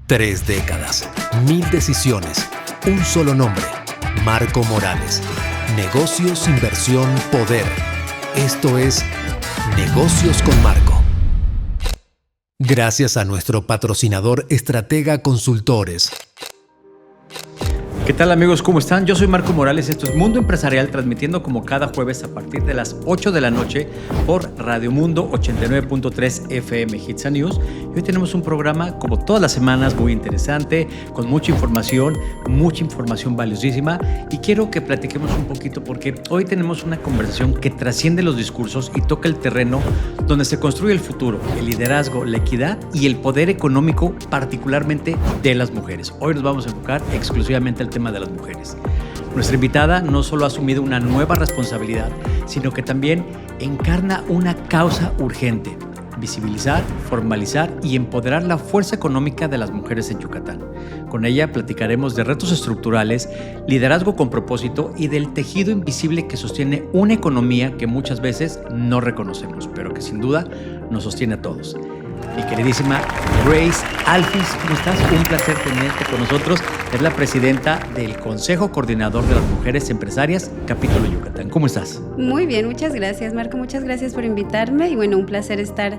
3 décadas, 1000 decisiones, un solo nombre, Marco Morales. Negocios, inversión, poder. Esto es Negocios con Marco. Gracias a nuestro patrocinador Estratega Consultores. ¿Qué tal, amigos? ¿Cómo están? Yo soy Marco Morales, esto es Mundo Empresarial, transmitiendo como cada jueves a partir de las 8 de la noche por Radio Mundo 89.3 FM Hits and News. Y hoy tenemos un programa, como todas las semanas, muy interesante, con mucha información valiosísima. Y quiero que platiquemos un poquito porque hoy tenemos una conversación que trasciende los discursos y toca el terreno donde se construye el futuro, el liderazgo, la equidad y el poder económico, particularmente de las mujeres. Hoy nos vamos a enfocar exclusivamente al tema de las mujeres. Nuestra invitada no solo ha asumido una nueva responsabilidad, sino que también encarna una causa urgente: visibilizar, formalizar y empoderar la fuerza económica de las mujeres en Yucatán. Con ella platicaremos de retos estructurales, liderazgo con propósito y del tejido invisible que sostiene una economía que muchas veces no reconocemos, pero que sin duda nos sostiene a todos. Mi queridísima Grace Alphys, ¿cómo estás? Un placer tenerte con nosotros. Es la presidenta del Consejo Coordinador de las Mujeres Empresarias, Capítulo Yucatán. ¿Cómo estás? Muy bien, muchas gracias, Marco. Muchas gracias por invitarme. Y bueno, un placer estar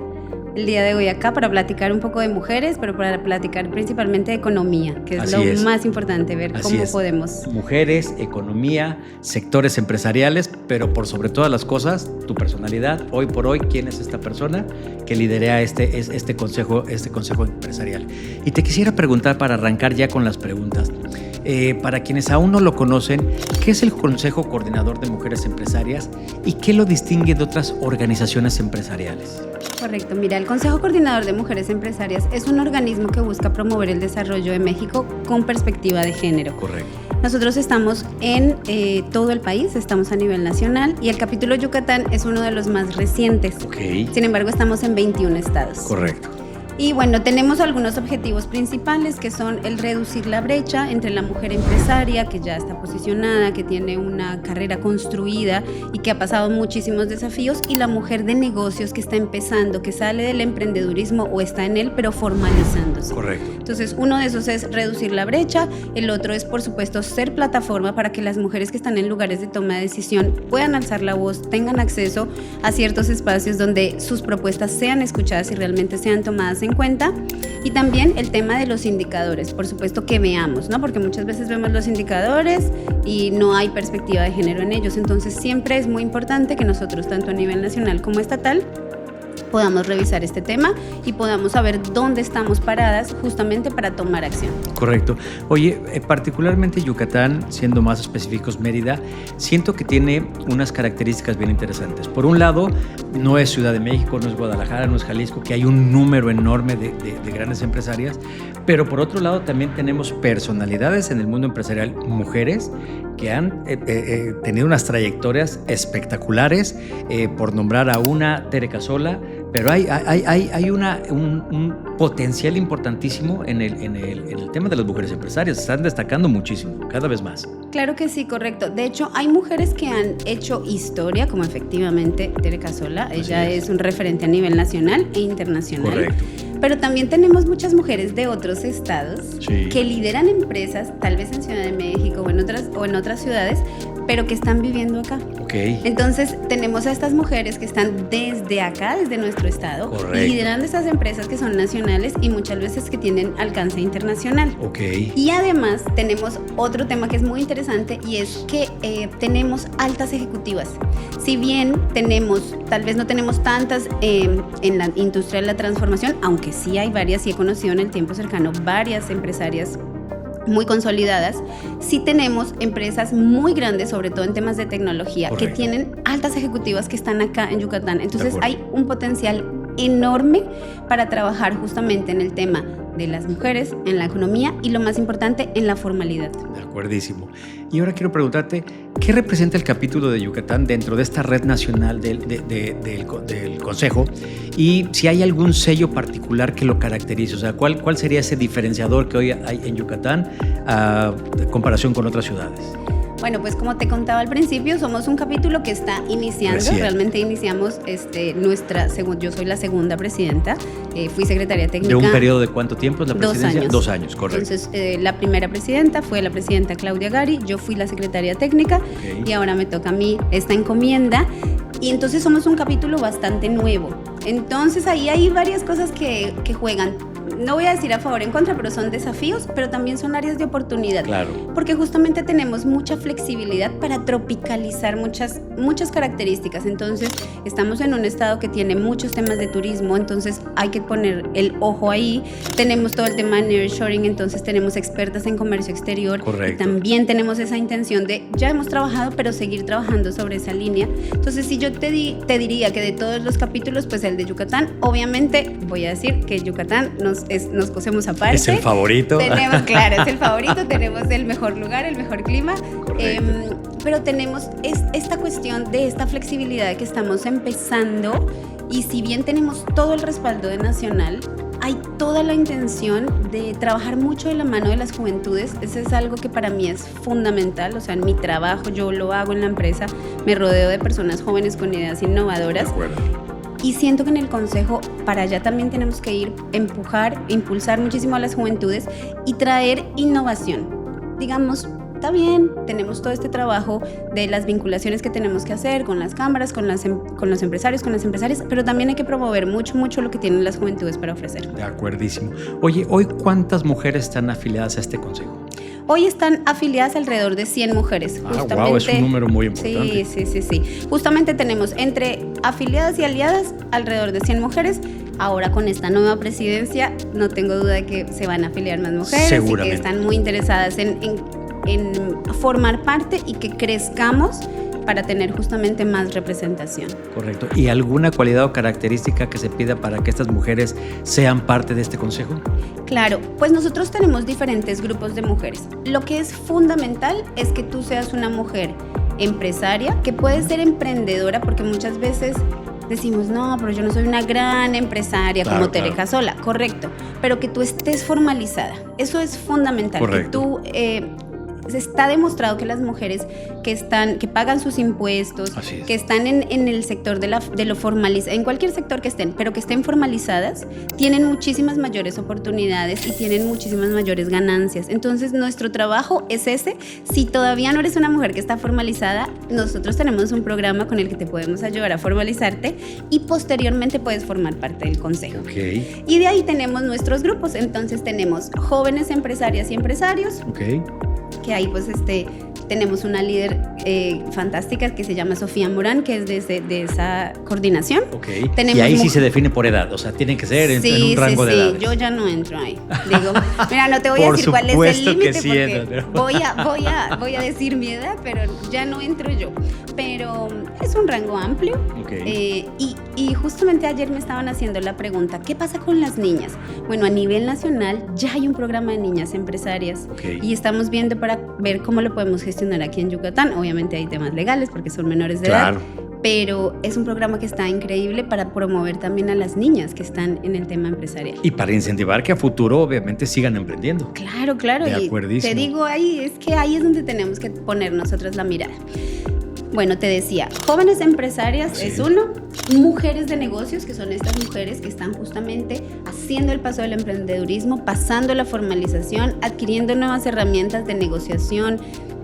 el día de hoy acá para platicar un poco de mujeres, pero para platicar principalmente de economía, que es lo más importante, ver cómo podemos. Mujeres, economía, sectores empresariales, pero por sobre todas las cosas, tu personalidad. Hoy por hoy, ¿quién es esta persona que lidera este consejo empresarial? Y te quisiera preguntar, para arrancar ya con las preguntas, para quienes aún no lo conocen, ¿qué es el Consejo Coordinador de Mujeres Empresarias y qué lo distingue de otras organizaciones empresariales? Correcto. Mira, el Consejo Coordinador de Mujeres Empresarias es un organismo que busca promover el desarrollo de México con perspectiva de género. Correcto. Nosotros estamos en todo el país, estamos a nivel nacional y el capítulo Yucatán es uno de los más recientes. Okay. Sin embargo, estamos en 21 estados. Correcto. Y bueno, tenemos algunos objetivos principales que son el reducir la brecha entre la mujer empresaria que ya está posicionada, que tiene una carrera construida y que ha pasado muchísimos desafíos, y la mujer de negocios que está empezando, que sale del emprendedurismo o está en él pero formalizándose. Correcto. Entonces, uno de esos es reducir la brecha, el otro es, por supuesto, ser plataforma para que las mujeres que están en lugares de toma de decisión puedan alzar la voz, tengan acceso a ciertos espacios donde sus propuestas sean escuchadas y realmente sean tomadas en cuenta. Y también el tema de los indicadores, por supuesto, que veamos, ¿no? Porque muchas veces vemos los indicadores y no hay perspectiva de género en ellos. Entonces siempre es muy importante que nosotros, tanto a nivel nacional como estatal, podamos revisar este tema y podamos saber dónde estamos paradas justamente para tomar acción. Correcto. Oye, particularmente Yucatán, siendo más específicos Mérida, siento que tiene unas características bien interesantes. Por un lado, no es Ciudad de México, no es Guadalajara, no es Jalisco, que hay un número enorme de grandes empresarias, pero por otro lado también tenemos personalidades en el mundo empresarial, mujeres que han tenido unas trayectorias espectaculares, por nombrar a una, Tere Casola, pero hay un potencial importantísimo en el tema de las mujeres empresarias. Están destacando muchísimo, cada vez más. Claro que sí, correcto. De hecho, hay mujeres que han hecho historia, como efectivamente Tere Casola. Ella es un referente a nivel nacional e internacional. Correcto. Pero también tenemos muchas mujeres de otros estados, sí, que lideran empresas, tal vez en Ciudad de México o en otras ciudades, pero que están viviendo acá. Okay. Entonces tenemos a estas mujeres que están desde acá, desde nuestro estado, correcto, liderando estas empresas que son nacionales y muchas veces que tienen alcance internacional. Okay. Y además tenemos otro tema que es muy interesante, y es que tenemos altas ejecutivas. Si bien tal vez no tenemos tantas en la industria de la transformación, aunque sí hay varias, y he conocido en el tiempo cercano varias empresarias muy consolidadas, sí tenemos empresas muy grandes, sobre todo en temas de tecnología, correcto, que tienen altas ejecutivas que están acá en Yucatán. Entonces hay un potencial enorme para trabajar justamente en el tema de las mujeres, en la economía y, lo más importante, en la formalidad. De acuerdísimo. Y ahora quiero preguntarte, ¿qué representa el capítulo de Yucatán dentro de esta red nacional del Consejo? Y si hay algún sello particular que lo caracterice, o sea, ¿cuál sería ese diferenciador que hoy hay en Yucatán en comparación con otras ciudades? Bueno, pues como te contaba al principio, somos un capítulo que está iniciando. Recién. Realmente iniciamos yo soy la segunda presidenta, fui secretaria técnica. ¿De un periodo de cuánto tiempo es la presidencia? 2 años. 2 años, correcto. Entonces, la primera presidenta fue la presidenta Claudia Gari, yo fui la secretaria técnica y ahora me toca a mí esta encomienda. Y entonces somos un capítulo bastante nuevo. Entonces ahí hay varias cosas que juegan. No voy a decir a favor o en contra, pero son desafíos, pero también son áreas de oportunidad. Claro. Porque justamente tenemos mucha flexibilidad para tropicalizar muchas características. Entonces, estamos en un estado que tiene muchos temas de turismo, entonces hay que poner el ojo ahí. Tenemos todo el tema de nearshoring, entonces tenemos expertas en comercio exterior. Correcto. Y también tenemos esa intención de, ya hemos trabajado, pero seguir trabajando sobre esa línea. Entonces, si yo te diría que de todos los capítulos, pues el de Yucatán, obviamente, voy a decir que Yucatán nos cosemos aparte. Es el favorito. Claro, es el favorito, tenemos el mejor lugar, el mejor clima, pero tenemos esta cuestión de esta flexibilidad que estamos empezando, y si bien tenemos todo el respaldo de Nacional, hay toda la intención de trabajar mucho de la mano de las juventudes. Eso es algo que para mí es fundamental. O sea, en mi trabajo, yo lo hago en la empresa, me rodeo de personas jóvenes con ideas innovadoras. De acuerdo. Y siento que en el Consejo para allá también tenemos que ir, impulsar muchísimo a las juventudes y traer innovación. Digamos, está bien, tenemos todo este trabajo de las vinculaciones que tenemos que hacer con las cámaras, con los empresarios, con las empresarias, pero también hay que promover mucho lo que tienen las juventudes para ofrecer. De acuerdísimo. Oye, ¿hoy cuántas mujeres están afiliadas a este consejo? Hoy están afiliadas alrededor de 100 mujeres. Wow, es un número muy importante. Sí. Justamente tenemos entre afiliadas y aliadas alrededor de 100 mujeres. Ahora con esta nueva presidencia no tengo duda de que se van a afiliar más mujeres. Seguramente. Y que están muy interesadas en formar parte y que crezcamos para tener justamente más representación. Correcto. ¿Y alguna cualidad o característica que se pida para que estas mujeres sean parte de este consejo? Claro, pues nosotros tenemos diferentes grupos de mujeres. Lo que es fundamental es que tú seas una mujer empresaria, que puede ser emprendedora, porque muchas veces decimos, no, pero yo no soy una gran empresaria, claro, como Tereja Sola. Correcto, pero que tú estés formalizada. Eso es fundamental. Correcto. Que tú... está demostrado que las mujeres que pagan sus impuestos, que están en el sector de lo formalizado, en cualquier sector que estén, pero que estén formalizadas, tienen muchísimas mayores oportunidades y tienen muchísimas mayores ganancias. Entonces, nuestro trabajo es ese. Si todavía no eres una mujer que está formalizada, nosotros tenemos un programa con el que te podemos ayudar a formalizarte y posteriormente puedes formar parte del consejo. Okay. Y de ahí tenemos nuestros grupos. Entonces, tenemos jóvenes empresarias y empresarios. Okay. Que ahí pues tenemos una líder fantástica que se llama Sofía Morán, que es de esa coordinación. Okay. Y ahí sí se define por edad, o sea, tienen que ser en un rango de edades. Yo ya no entro ahí. Digo, mira, no te voy a decir cuál es el límite porque voy a decir mi edad, pero ya no entro yo. Pero es un rango amplio. Okay. Y justamente ayer me estaban haciendo la pregunta, ¿qué pasa con las niñas? Bueno, a nivel nacional ya hay un programa de niñas empresarias. Okay. Y estamos viendo para ver cómo lo podemos gestionar aquí en Yucatán. Obviamente hay temas legales porque son menores de edad, pero es un programa que está increíble para promover también a las niñas que están en el tema empresarial. Y para incentivar que a futuro obviamente sigan emprendiendo. Claro. De acuerdísimo. Y te digo, ahí es donde tenemos que poner nosotras la mirada. Bueno, te decía, jóvenes empresarias es uno, mujeres de negocios, que son estas mujeres que están justamente haciendo el paso del emprendedurismo, pasando la formalización, adquiriendo nuevas herramientas de negociación,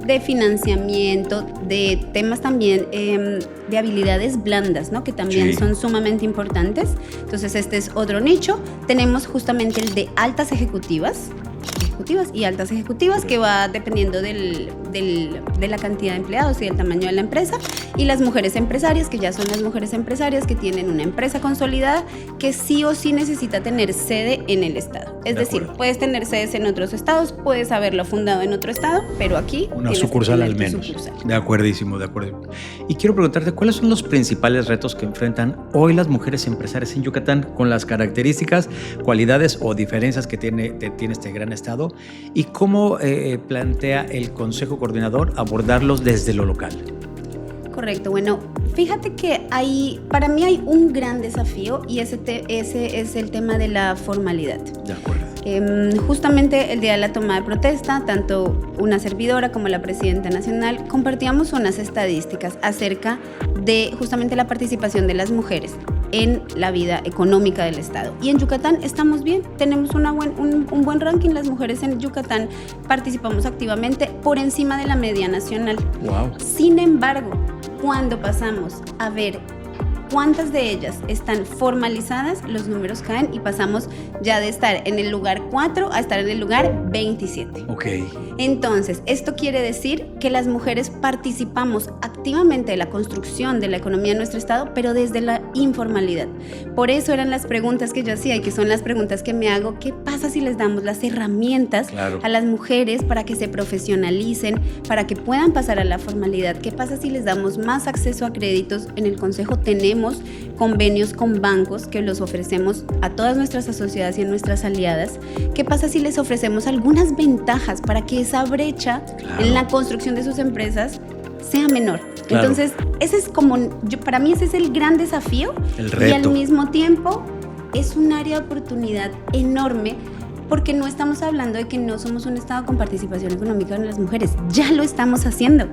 de financiamiento, de temas también de habilidades blandas, ¿no? Que también son sumamente importantes. Entonces, este es otro nicho. Tenemos justamente el de altas ejecutivas y altas ejecutivas, que va dependiendo de la cantidad de empleados y del tamaño de la empresa, y las mujeres empresarias, que ya son las mujeres empresarias que tienen una empresa consolidada que sí o sí necesita tener sede en el estado. Es decir, puedes tener sedes en otros estados, puedes haberlo fundado en otro estado, pero aquí una sucursal al menos. De acuerdísimo. Y quiero preguntarte, ¿cuáles son los principales retos que enfrentan hoy las mujeres empresarias en Yucatán con las características, cualidades o diferencias que tiene este gran estado? ¿Y cómo plantea el Consejo Coordinador abordarlos desde lo local? Correcto. Bueno, fíjate que para mí hay un gran desafío y ese es el tema de la formalidad. De acuerdo. Justamente el día de la toma de protesta, tanto una servidora como la presidenta nacional compartíamos unas estadísticas acerca de justamente la participación de las mujeres en la vida económica del Estado. Y en Yucatán estamos bien, tenemos un buen ranking. Las mujeres en Yucatán participamos activamente por encima de la media nacional. Wow. Sin embargo, cuando pasamos a ver cuántas de ellas están formalizadas, los números caen y pasamos ya de estar en el lugar 4 a estar en el lugar 27. Ok. Entonces, esto quiere decir que las mujeres participamos activamente de la construcción de la economía de nuestro Estado, pero desde la informalidad. Por eso eran las preguntas que yo hacía y que son las preguntas que me hago. ¿Qué pasa si les damos las herramientas a las mujeres para que se profesionalicen, para que puedan pasar a la formalidad? ¿Qué pasa si les damos más acceso a créditos? En el Consejo tenemos convenios con bancos que los ofrecemos a todas nuestras asociadas y a nuestras aliadas. ¿Qué pasa si les ofrecemos algunas ventajas para que esa brecha en la construcción de sus empresas sea menor? Claro. Entonces, ese es para mí ese es el gran desafío, el reto. Y al mismo tiempo es un área de oportunidad enorme, porque no estamos hablando de que no somos un Estado con participación económica de las mujeres, ya lo estamos haciendo.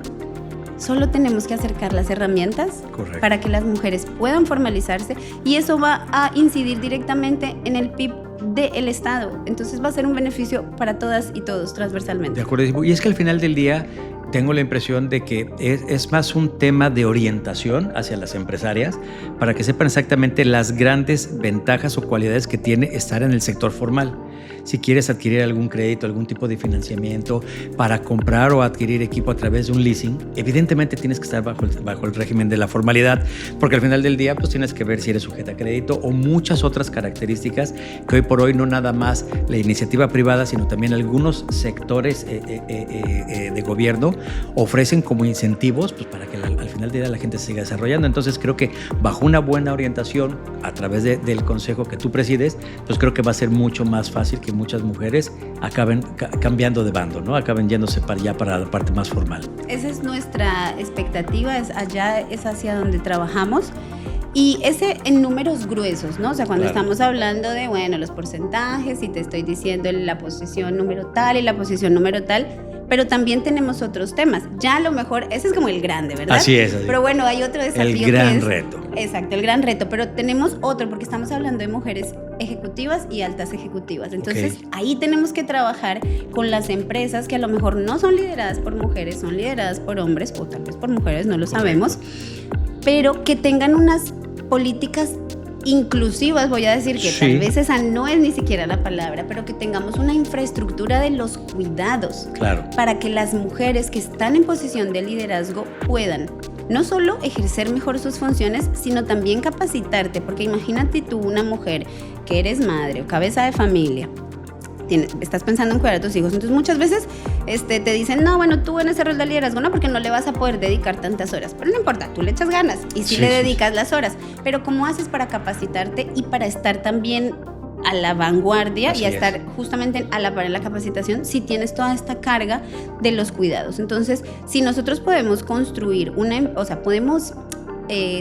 Solo tenemos que acercar las herramientas para que las mujeres puedan formalizarse, y eso va a incidir directamente en el PIB del Estado. Entonces va a ser un beneficio para todas y todos transversalmente. De acuerdo. Y es que al final del día tengo la impresión de que es más un tema de orientación hacia las empresarias para que sepan exactamente las grandes ventajas o cualidades que tiene estar en el sector formal. Si quieres adquirir algún crédito, algún tipo de financiamiento para comprar o adquirir equipo a través de un leasing, evidentemente tienes que estar bajo el régimen de la formalidad, porque al final del día pues tienes que ver si eres sujeta a crédito o muchas otras características que hoy por hoy no nada más la iniciativa privada, sino también algunos sectores de gobierno ofrecen como incentivos pues, para que al final del día la gente se siga desarrollando. Entonces creo que bajo una buena orientación a través del consejo que tú presides, pues creo que va a ser mucho más fácil que muchas mujeres acaben cambiando de bando, ¿no? Acaben yéndose para la parte más formal. Esa es nuestra expectativa, es hacia donde trabajamos. Y ese en números gruesos, ¿no? O sea, cuando estamos hablando de, bueno, los porcentajes y te estoy diciendo la posición número tal y la posición número tal, pero también tenemos otros temas. Ya a lo mejor, ese es como el grande, ¿verdad? Así es. Pero bueno, hay otro desafío. El gran reto. Exacto, el gran reto. Pero tenemos otro, porque estamos hablando de mujeres ejecutivas y altas ejecutivas. Entonces, ahí tenemos que trabajar con las empresas que a lo mejor no son lideradas por mujeres, son lideradas por hombres o tal vez por mujeres, no lo sabemos, pero que tengan unas políticas inclusivas, voy a decir que tal vez esa no es ni siquiera la palabra, pero que tengamos una infraestructura de los cuidados para que las mujeres que están en posición de liderazgo puedan no solo ejercer mejor sus funciones, sino también capacitarte, porque imagínate tú, una mujer que eres madre o cabeza de familia, estás pensando en cuidar a tus hijos, entonces muchas veces te dicen, no, bueno, tú en ese rol de liderazgo no, porque no le vas a poder dedicar tantas horas, pero no importa, tú le echas ganas y sí le dedicas las horas, pero ¿cómo haces para capacitarte y para estar también a la vanguardia y a estar justamente a la par en la capacitación si tienes toda esta carga de los cuidados? Entonces, si nosotros podemos construir podemos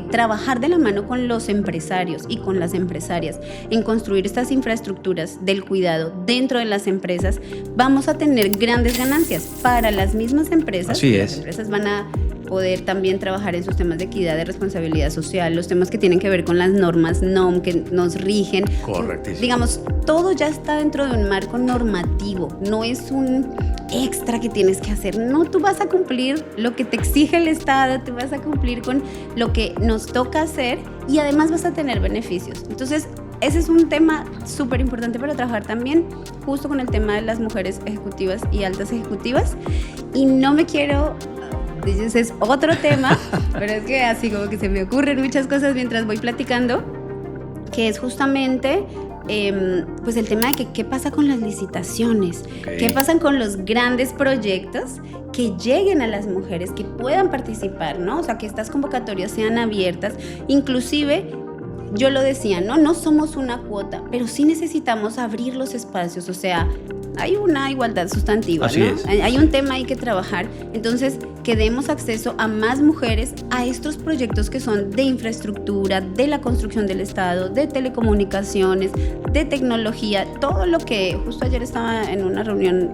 trabajar de la mano con los empresarios y con las empresarias en construir estas infraestructuras del cuidado dentro de las empresas, vamos a tener grandes ganancias para las mismas empresas. Así es. Las empresas van a poder también trabajar en sus temas de equidad, de responsabilidad social, los temas que tienen que ver con las normas NOM que nos rigen. Correctísimo. Digamos, todo ya está dentro de un marco normativo, no es un extra que tienes que hacer. No, tú vas a cumplir lo que te exige el Estado, tú vas a cumplir con lo que nos toca hacer y además vas a tener beneficios. Entonces, ese es un tema súper importante para trabajar también, justo con el tema de las mujeres ejecutivas y altas ejecutivas. Y no me quiero... Ese es otro tema, pero es que así como que se me ocurren muchas cosas mientras voy platicando, que es justamente pues el tema de qué pasa con las licitaciones, qué pasa con los grandes proyectos que lleguen a las mujeres, que puedan participar, ¿no? O sea, que estas convocatorias sean abiertas, inclusive yo lo decía, no somos una cuota, pero sí necesitamos abrir los espacios, o sea, hay una igualdad sustantiva, Así ¿no? es, Hay sí. un tema ahí que trabajar, entonces que demos acceso a más mujeres a estos proyectos que son de infraestructura, de la construcción del Estado, de telecomunicaciones, de tecnología, todo lo que justo ayer estaba en una reunión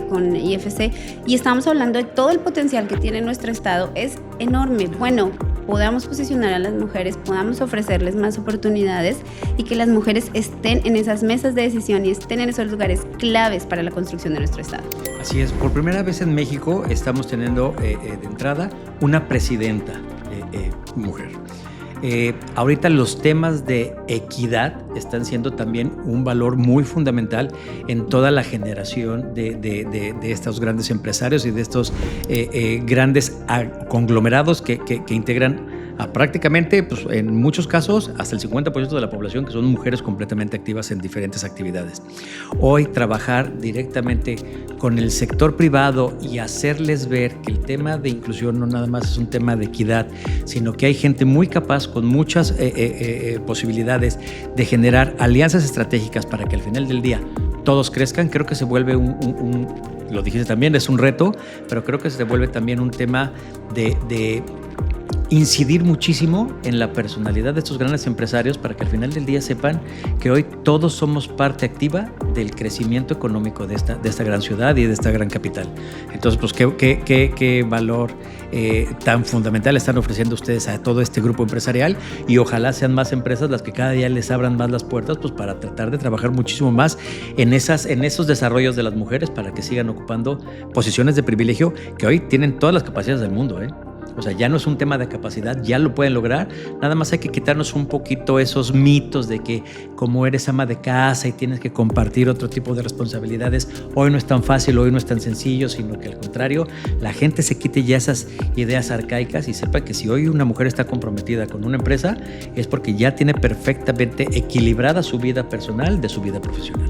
con IFC y estábamos hablando de todo el potencial que tiene nuestro Estado, es enorme. Bueno, podamos posicionar a las mujeres, podamos ofrecerles más oportunidades y que las mujeres estén en esas mesas de decisión y estén en esos lugares claves para la construcción de nuestro Estado. Así es, por primera vez en México estamos teniendo de entrada una presidenta mujer. Ahorita los temas de equidad están siendo también un valor muy fundamental en toda la generación de estos grandes empresarios y de estos grandes conglomerados que integran a prácticamente, pues, en muchos casos, hasta el 50% de la población, que son mujeres completamente activas en diferentes actividades. Hoy trabajar directamente con el sector privado y hacerles ver que el tema de inclusión no nada más es un tema de equidad, sino que hay gente muy capaz con muchas posibilidades de generar alianzas estratégicas para que al final del día todos crezcan. Creo que se vuelve lo dijiste también, es un reto, pero creo que se vuelve también un tema de incidir muchísimo en la personalidad de estos grandes empresarios para que al final del día sepan que hoy todos somos parte activa del crecimiento económico de esta gran ciudad y de esta gran capital. Entonces, pues, qué valor tan fundamental están ofreciendo ustedes a todo este grupo empresarial, y ojalá sean más empresas las que cada día les abran más las puertas, pues, para tratar de trabajar muchísimo más en esos desarrollos de las mujeres para que sigan ocupando posiciones de privilegio que hoy tienen todas las capacidades del mundo, O sea, ya no es un tema de capacidad, ya lo pueden lograr. Nada más hay que quitarnos un poquito esos mitos de que como eres ama de casa y tienes que compartir otro tipo de responsabilidades, hoy no es tan fácil, hoy no es tan sencillo, sino que al contrario, la gente se quite ya esas ideas arcaicas y sepa que si hoy una mujer está comprometida con una empresa es porque ya tiene perfectamente equilibrada su vida personal de su vida profesional.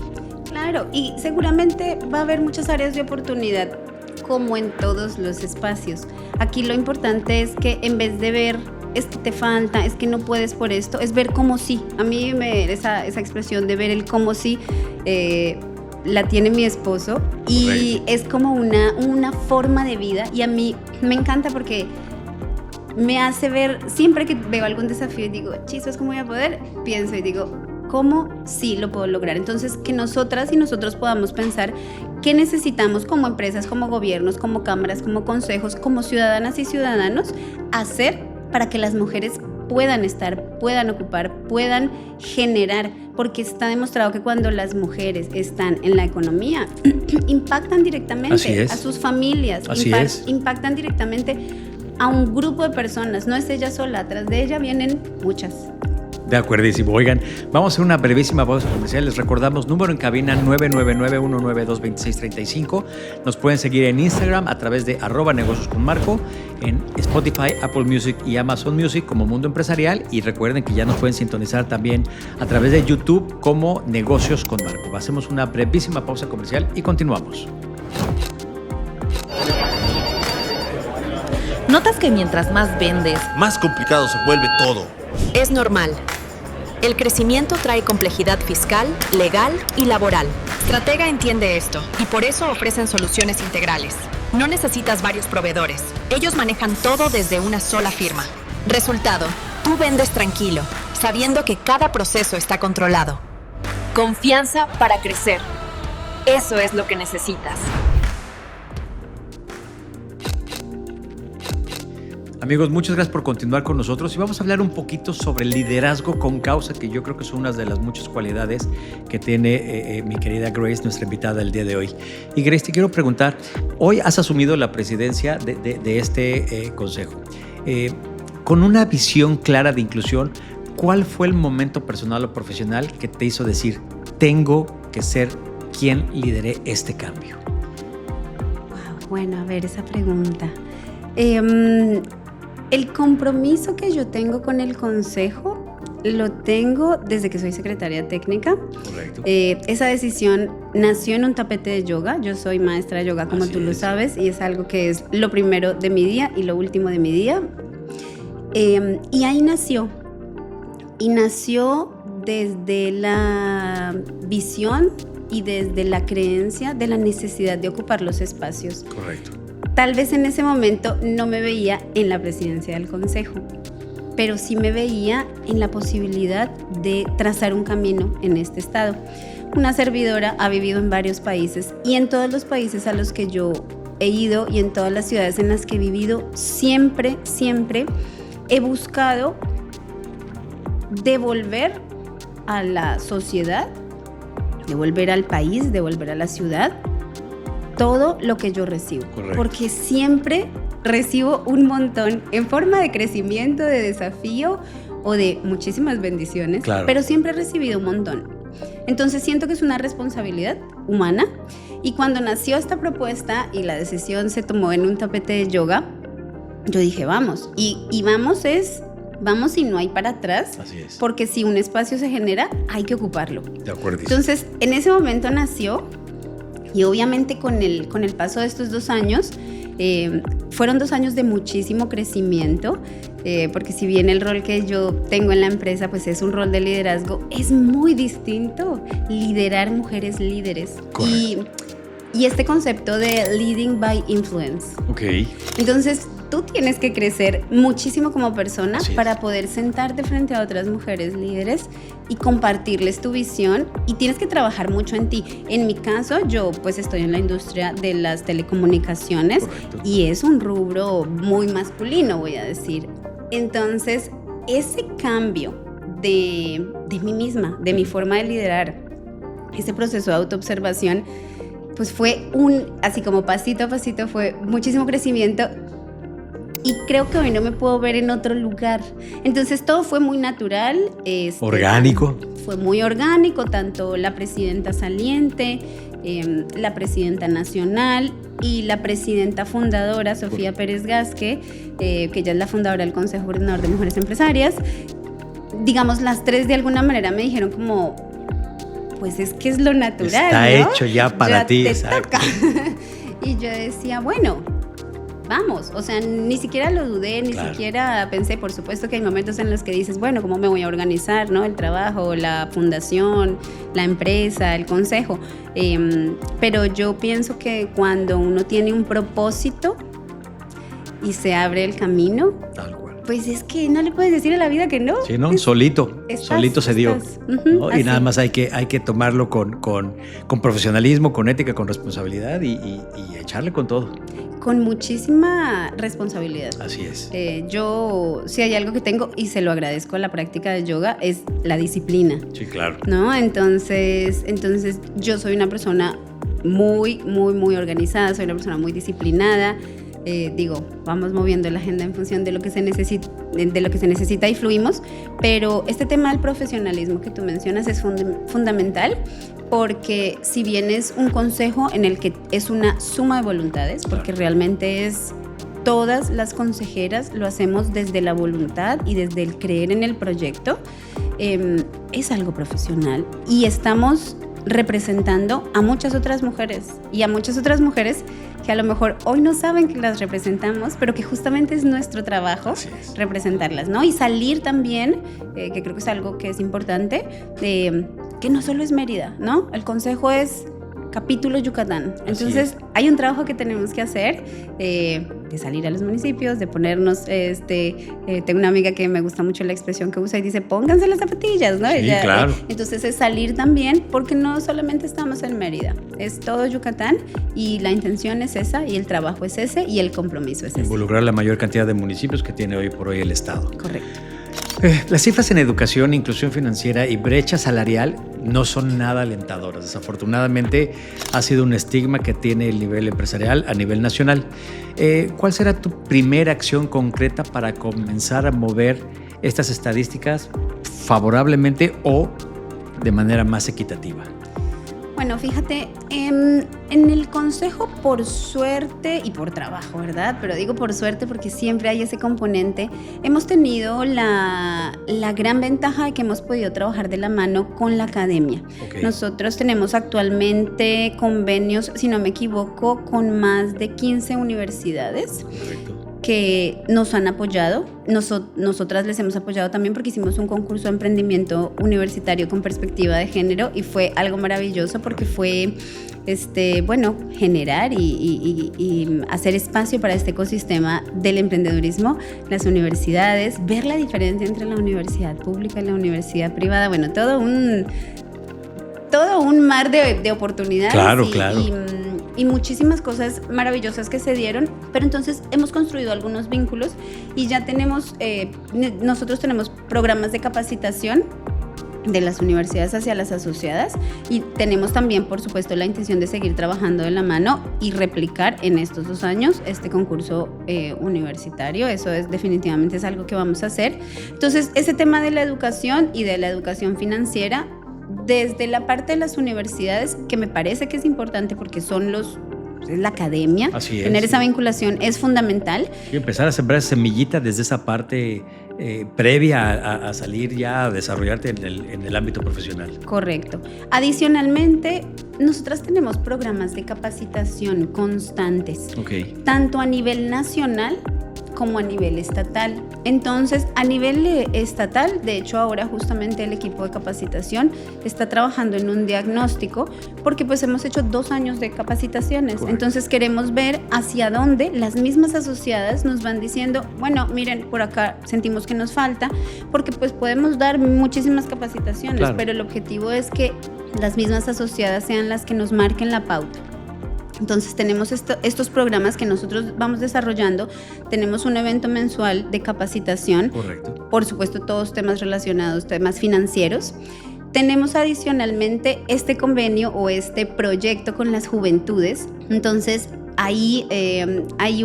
Claro, y seguramente va a haber muchas áreas de oportunidad, como en todos los espacios. Aquí lo importante es que en vez de ver es que te falta, es que no puedes por esto, es ver cómo sí. A mí esa expresión de ver el cómo sí la tiene mi esposo y Correcto. Es como una forma de vida, y a mí me encanta porque me hace ver, siempre que veo algún desafío y digo, chispas, ¿cómo voy a poder? Pienso y digo, ¿cómo sí lo puedo lograr? Entonces, que nosotras y nosotros podamos pensar qué necesitamos como empresas, como gobiernos, como cámaras, como consejos, como ciudadanas y ciudadanos hacer para que las mujeres puedan estar, puedan ocupar, puedan generar, porque está demostrado que cuando las mujeres están en la economía, impactan directamente a sus familias, impactan directamente a un grupo de personas. No es ella sola, atrás de ella vienen muchas. De acuerdísimo. Oigan, vamos a hacer una brevísima pausa comercial. Les recordamos, número en cabina 999-192-2635. Nos pueden seguir en Instagram a través de @negociosconmarco, en Spotify, Apple Music y Amazon Music como Mundo Empresarial. Y recuerden que ya nos pueden sintonizar también a través de YouTube como Negocios con Marco. Hacemos una brevísima pausa comercial y continuamos. ¿Notas que mientras más vendes, más complicado se vuelve todo? Es normal. El crecimiento trae complejidad fiscal, legal y laboral. Stratega entiende esto y por eso ofrecen soluciones integrales. No necesitas varios proveedores. Ellos manejan todo desde una sola firma. Resultado, tú vendes tranquilo, sabiendo que cada proceso está controlado. Confianza para crecer. Eso es lo que necesitas. Amigos, muchas gracias por continuar con nosotros y vamos a hablar un poquito sobre el liderazgo con causa, que yo creo que son una de las muchas cualidades que tiene mi querida Grace, nuestra invitada el día de hoy. Y Grace, te quiero preguntar, hoy has asumido la presidencia de este consejo. Con una visión clara de inclusión, ¿cuál fue el momento personal o profesional que te hizo decir, tengo que ser quien lidere este cambio? Wow, bueno, a ver, esa pregunta. El compromiso que yo tengo con el consejo lo tengo desde que soy secretaria técnica. Correcto. Esa decisión nació en un tapete de yoga. Yo soy maestra de yoga, como tú lo sabes, y es algo que es lo primero de mi día y lo último de mi día. Y ahí nació y nació desde la visión y desde la creencia de la necesidad de ocupar los espacios. Correcto. Tal vez en ese momento no me veía en la presidencia del consejo, pero sí me veía en la posibilidad de trazar un camino en este estado. Una servidora ha vivido en varios países y en todos los países a los que yo he ido y en todas las ciudades en las que he vivido, siempre he buscado devolver a la sociedad, devolver al país, devolver a la ciudad todo lo que yo recibo. Correcto. Porque siempre recibo un montón en forma de crecimiento, de desafío o de muchísimas bendiciones, claro, pero siempre he recibido un montón. Entonces siento que es una responsabilidad humana, y cuando nació esta propuesta y la decisión se tomó en un tapete de yoga, yo dije vamos, y vamos y no hay para atrás. Así es. Porque si un espacio se genera, hay que ocuparlo. De acuerdo. Entonces en ese momento nació, y obviamente con el paso de estos 2 años, fueron 2 años de muchísimo crecimiento, porque si bien el rol que yo tengo en la empresa pues es un rol de liderazgo, es muy distinto liderar mujeres líderes. Y este concepto de leading by influence. Ok. Entonces tú tienes que crecer muchísimo como persona para poder sentarte frente a otras mujeres líderes y compartirles tu visión, y tienes que trabajar mucho en ti. En mi caso, yo pues estoy en la industria de las telecomunicaciones. Correcto. Y es un rubro muy masculino, voy a decir. Entonces, ese cambio de mí misma, de mi forma de liderar, ese proceso de autoobservación, pues fue así como pasito a pasito, fue muchísimo crecimiento. Y creo que hoy no me puedo ver en otro lugar. Entonces todo fue muy natural. Orgánico. Fue muy orgánico, tanto la presidenta saliente, la presidenta nacional y la presidenta fundadora, Sofía Pérez Gasque, que ella es la fundadora del Consejo Coordinador de Mujeres Empresarias. Digamos, las 3 de alguna manera me dijeron como, pues es que es lo natural, está, ¿no? Hecho ya para ya ti. Te exacto. toca. Y yo decía, bueno, vamos, o sea, ni siquiera lo dudé, ni siquiera pensé. Por supuesto que hay momentos en los que dices, bueno, ¿cómo me voy a organizar, no? El trabajo, la fundación, la empresa, el consejo. Pero yo pienso que cuando uno tiene un propósito y se abre el camino, tal cual, pues es que no le puedes decir a la vida que no. Sí, ¿no? Solito se dio. ¿No? Y nada más hay que tomarlo con profesionalismo, con ética, con responsabilidad y echarle con todo. Con muchísima responsabilidad. Así es. Yo, si hay algo que tengo, y se lo agradezco a la práctica de yoga, es la disciplina. Sí, claro. ¿No? Entonces yo soy una persona muy, muy, muy organizada, soy una persona muy disciplinada. Vamos moviendo la agenda en función de lo que se necesita y fluimos, pero este tema del profesionalismo que tú mencionas es fundamental, porque si bien es un consejo en el que es una suma de voluntades, porque realmente todas las consejeras lo hacemos desde la voluntad y desde el creer en el proyecto, es algo profesional y estamos representando a muchas otras mujeres y a muchas otras mujeres que a lo mejor hoy no saben que las representamos, pero que justamente es nuestro trabajo representarlas, ¿no? Y salir también, que creo que es algo que es importante, que no solo es Mérida, ¿no? El consejo es capítulo Yucatán. Entonces hay un trabajo que tenemos que hacer, de salir a los municipios, de ponernos, tengo una amiga que me gusta mucho la expresión que usa y dice, pónganse las zapatillas, ¿no? Sí, ella, claro. Entonces es salir también, porque no solamente estamos en Mérida, es todo Yucatán, y la intención es esa, y el trabajo es ese, y el compromiso es ese. Involucrar la mayor cantidad de municipios que tiene hoy por hoy el Estado. Correcto. Las cifras en educación, inclusión financiera y brecha salarial no son nada alentadoras. Desafortunadamente ha sido un estigma que tiene el nivel empresarial a nivel nacional. ¿Cuál será tu primera acción concreta para comenzar a mover estas estadísticas favorablemente o de manera más equitativa? Bueno, fíjate, en el consejo, por suerte y por trabajo, ¿verdad? Pero digo por suerte porque siempre hay ese componente. Hemos tenido la gran ventaja de que hemos podido trabajar de la mano con la academia. Okay. Nosotros tenemos actualmente convenios, si no me equivoco, con más de 15 universidades. Correcto. que nos han apoyado. Nosotras les hemos apoyado también porque hicimos un concurso de emprendimiento universitario con perspectiva de género y fue algo maravilloso porque fue generar y hacer espacio para este ecosistema del emprendedurismo, las universidades, ver la diferencia entre la universidad pública y la universidad privada, bueno, todo un mar de oportunidades. Claro. Y muchísimas cosas maravillosas que se dieron, pero entonces hemos construido algunos vínculos y ya nosotros tenemos programas de capacitación de las universidades hacia las asociadas y tenemos también, por supuesto, la intención de seguir trabajando de la mano y replicar en estos 2 años este concurso universitario. Eso definitivamente es algo que vamos a hacer. Entonces, ese tema de la educación y de la educación financiera desde la parte de las universidades, que me parece que es importante porque es la academia. Así es. Tener esa vinculación es fundamental. Y empezar a sembrar semillita desde esa parte previa a salir ya a desarrollarte en el ámbito profesional. Correcto. Adicionalmente, nosotras tenemos programas de capacitación constantes, tanto a nivel nacional como a nivel estatal. Entonces, a nivel estatal, de hecho ahora justamente el equipo de capacitación está trabajando en un diagnóstico porque pues hemos hecho 2 años de capacitaciones. Correcto. Entonces queremos ver hacia dónde las mismas asociadas nos van diciendo, bueno, miren, por acá sentimos que nos falta, porque pues podemos dar muchísimas capacitaciones, claro, pero el objetivo es que las mismas asociadas sean las que nos marquen la pauta. Entonces tenemos estos programas que nosotros vamos desarrollando. Tenemos un evento mensual de capacitación. Correcto. Por supuesto, todos temas relacionados, temas financieros. Tenemos adicionalmente este convenio o este proyecto con las juventudes. Entonces ahí hay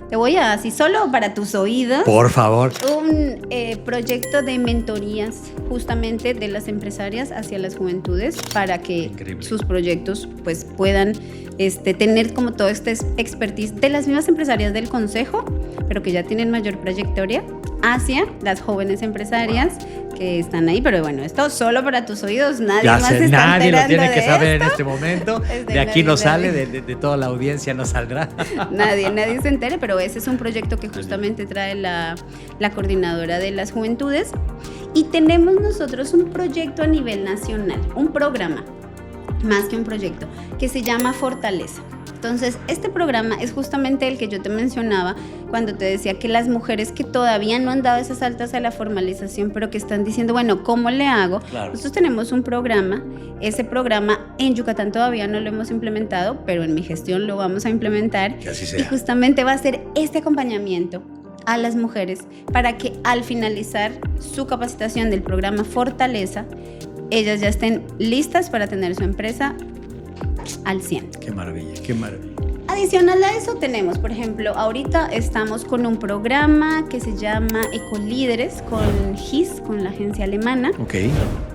te voy a así solo para tus oídos. Por favor. Un proyecto de mentorías justamente de las empresarias hacia las juventudes para que Increíble. Sus proyectos pues puedan tener como todo este expertise de las mismas empresarias del consejo, pero que ya tienen mayor trayectoria, hacia las jóvenes empresarias que están ahí. Pero bueno, esto solo para tus oídos, nadie lo tiene que saber esto. En este momento. De aquí no sale, de toda la audiencia no saldrá. Nadie se entere, pero ese es un proyecto que justamente trae la coordinadora de las juventudes. Y tenemos nosotros un proyecto a nivel nacional, un programa, más que un proyecto, que se llama Fortaleza. Entonces, este programa es justamente el que yo te mencionaba cuando te decía que las mujeres que todavía no han dado esas saltas a la formalización, pero que están diciendo, bueno, ¿cómo le hago? Claro. Nosotros tenemos un programa, ese programa en Yucatán todavía no lo hemos implementado, pero en mi gestión lo vamos a implementar. Que así sea. Y justamente va a ser este acompañamiento a las mujeres para que al finalizar su capacitación del programa Fortaleza, ellas ya estén listas para tener su empresa al 100. Qué maravilla, qué maravilla. Adicional a eso tenemos, por ejemplo, ahorita estamos con un programa que se llama Ecolíderes con GIS, con la agencia alemana.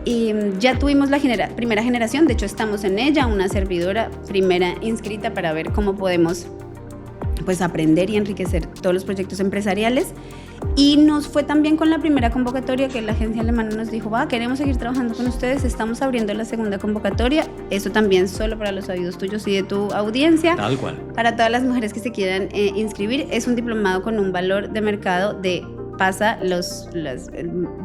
Y ya tuvimos la primera generación, de hecho estamos en ella, una servidora primera inscrita para ver cómo podemos pues aprender y enriquecer todos los proyectos empresariales. Y nos fue también con la primera convocatoria que la agencia alemana nos dijo, queremos seguir trabajando con ustedes, estamos abriendo la segunda convocatoria. Eso también solo para los oídos tuyos y de tu audiencia. Tal cual. Para todas las mujeres que se quieran inscribir, es un diplomado con un valor de mercado pasa los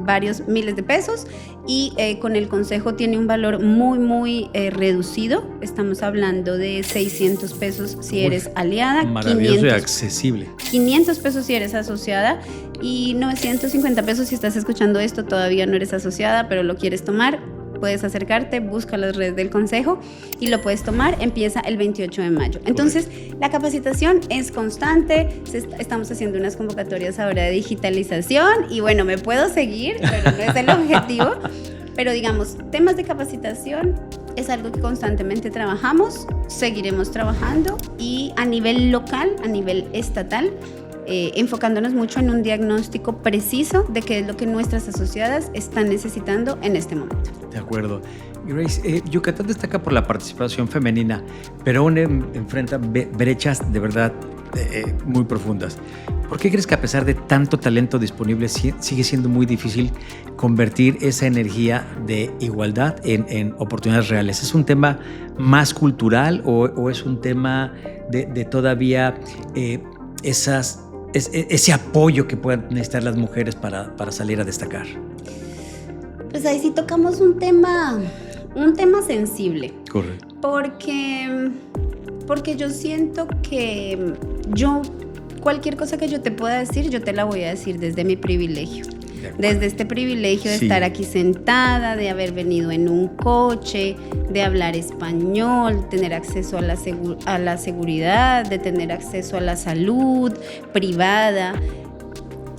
varios miles de pesos y con el consejo tiene un valor muy, muy reducido. Estamos hablando de 600 pesos si eres aliada. Maravilloso 500, y accesible. 500 pesos si eres asociada y 950 pesos si estás escuchando esto, todavía no eres asociada, pero lo quieres tomar. Puedes acercarte, busca las redes del consejo y lo puedes tomar. Empieza el 28 de mayo. Entonces, la capacitación es constante. Estamos haciendo unas convocatorias ahora de digitalización y bueno, me puedo seguir, pero no es el objetivo. Pero digamos, temas de capacitación es algo que constantemente trabajamos, seguiremos trabajando y a nivel local, a nivel estatal, enfocándonos mucho en un diagnóstico preciso de qué es lo que nuestras asociadas están necesitando en este momento. De acuerdo. Grace, Yucatán destaca por la participación femenina, pero aún enfrenta brechas de verdad muy profundas. ¿Por qué crees que a pesar de tanto talento disponible sigue siendo muy difícil convertir esa energía de igualdad en oportunidades reales? ¿Es un tema más cultural o es un tema de todavía esas ese apoyo que puedan necesitar las mujeres para salir a destacar? Pues ahí sí tocamos un tema sensible. Correcto. Porque yo siento que cualquier cosa que yo te pueda decir, yo te la voy a decir desde mi privilegio. Desde este privilegio de estar aquí sentada, de haber venido en un coche, de hablar español, tener acceso a la seguridad, de tener acceso a la salud privada.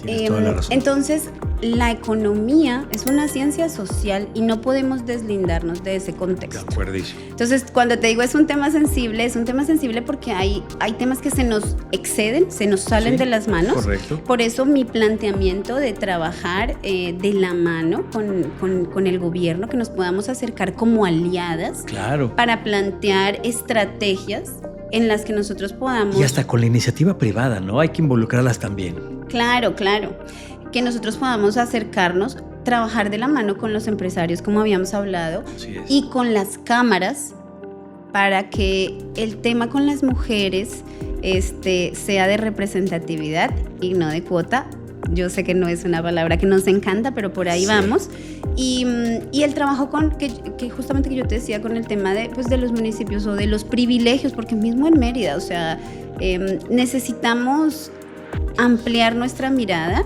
Tienes toda la razón. Entonces, la economía es una ciencia social y no podemos deslindarnos de ese contexto. De acuerdísimo. Entonces, cuando te digo es un tema sensible porque hay temas que se nos exceden, se nos salen de las manos. Correcto. Por eso mi planteamiento de trabajar de la mano con el gobierno, que nos podamos acercar como aliadas. Claro. Para plantear estrategias en las que nosotros podamos... Y hasta con la iniciativa privada, ¿no? Hay que involucrarlas también. Claro. Que nosotros podamos acercarnos, trabajar de la mano con los empresarios, como habíamos hablado, y con las cámaras, para que el tema con las mujeres sea de representatividad y no de cuota. Yo sé que no es una palabra que nos encanta, pero por ahí vamos. Y el trabajo que justamente que yo te decía con el tema de los municipios o de los privilegios, porque mismo en Mérida, o sea, necesitamos ampliar nuestra mirada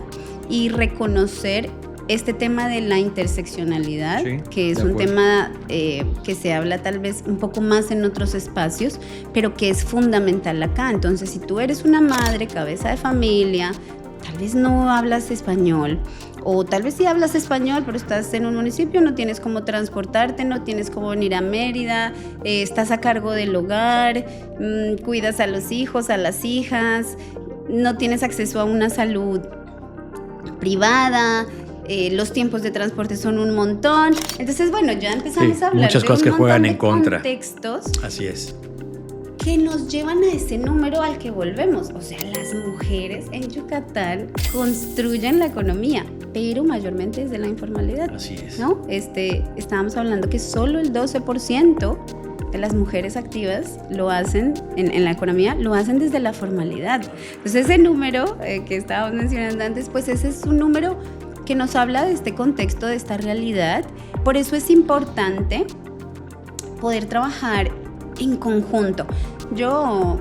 y reconocer este tema de la interseccionalidad, que es un tema que se habla tal vez un poco más en otros espacios, pero que es fundamental acá. Entonces, si tú eres una madre, cabeza de familia, tal vez no hablas español, o tal vez sí hablas español, pero estás en un municipio, no tienes cómo transportarte, no tienes cómo venir a Mérida, estás a cargo del hogar, cuidas a los hijos, a las hijas, no tienes acceso a una salud privada, los tiempos de transporte son un montón. Entonces, bueno, ya empezamos a hablar muchas de cosas un que juegan en de contra. Contextos. Así es. Que nos llevan a ese número al que volvemos. O sea, las mujeres en Yucatán construyen la economía, pero mayormente desde la informalidad. Así es. ¿No? Estábamos hablando que solo el 12% de las mujeres activas lo hacen en la economía, lo hacen desde la formalidad. Entonces ese número que estábamos mencionando antes, pues ese es un número que nos habla de este contexto, de esta realidad. Por eso es importante poder trabajar en conjunto. Yo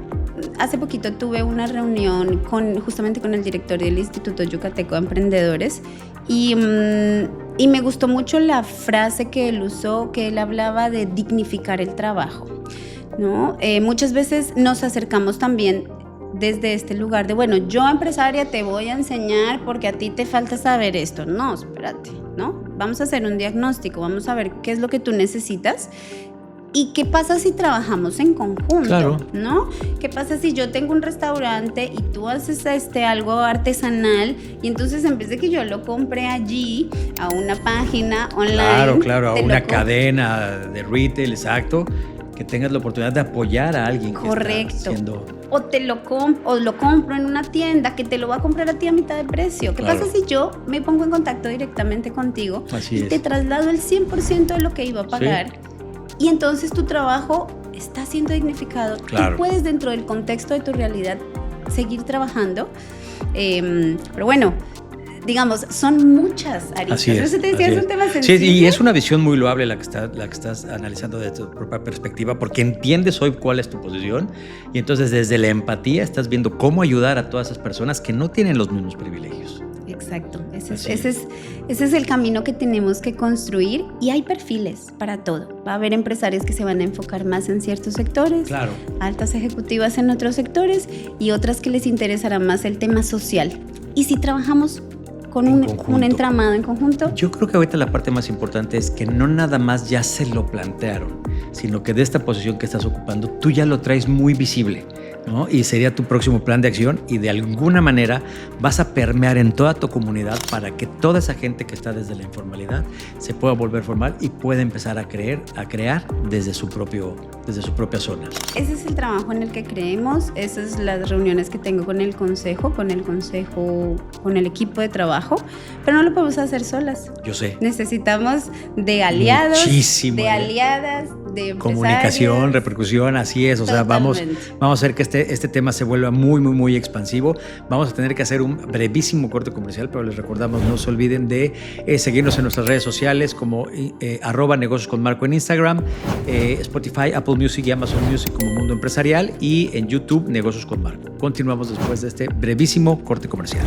hace poquito tuve una reunión justamente con el director del Instituto Yucateco de Emprendedores y me gustó mucho la frase que él usó, que él hablaba de dignificar el trabajo, ¿no? Muchas veces nos acercamos también desde este lugar de, bueno, yo empresaria te voy a enseñar porque a ti te falta saber esto. No, espérate, ¿no? Vamos a hacer un diagnóstico, vamos a ver qué es lo que tú necesitas. ¿Y qué pasa si trabajamos en conjunto? Claro. ¿No? ¿Qué pasa si yo tengo un restaurante y tú haces algo artesanal y entonces en vez de que yo lo compre allí a una página online? Claro, a una cadena de retail, exacto, que tengas la oportunidad de apoyar a alguien. Correcto. Que está haciendo... O lo compro en una tienda que te lo va a comprar a ti a mitad de precio. ¿Qué pasa si yo me pongo en contacto directamente contigo y te traslado el 100% de lo que iba a pagar? Sí. Y entonces tu trabajo está siendo dignificado. Claro. Tú puedes, dentro del contexto de tu realidad, seguir trabajando. Pero bueno, digamos, son muchas aristas. Así es, te decía, es un tema sensible. Sí, y es una visión muy loable la que estás analizando desde tu propia perspectiva, porque entiendes hoy cuál es tu posición y entonces desde la empatía estás viendo cómo ayudar a todas esas personas que no tienen los mismos privilegios. Exacto, ese es el camino que tenemos que construir y hay perfiles para todo. Va a haber empresarios que se van a enfocar más en ciertos sectores, claro, altas ejecutivas en otros sectores y otras que les interesará más el tema social. Y si trabajamos con un entramado en conjunto. Yo creo que ahorita la parte más importante es que no nada más ya se lo plantearon, sino que de esta posición que estás ocupando, tú ya lo traes muy visible, ¿no? Y sería tu próximo plan de acción y de alguna manera vas a permear en toda tu comunidad para que toda esa gente que está desde la informalidad se pueda volver formal y pueda empezar a crear desde su propia zona. Ese es el trabajo en el que creemos, esas son las reuniones que tengo con el consejo, con el equipo de trabajo, pero no lo podemos hacer solas. Yo sé. Necesitamos de aliados, muchísimo, de aliadas, de comunicación, repercusión, así es. O sea, vamos a hacer que este tema se vuelva muy, muy, muy expansivo. Vamos a tener que hacer un brevísimo corte comercial, pero les recordamos, no se olviden de seguirnos en nuestras redes sociales como @negociosconmarco en Instagram, Spotify, Apple Music y Amazon Music como Mundo Empresarial, y en YouTube Negocios con Marco. Continuamos después de este brevísimo corte comercial.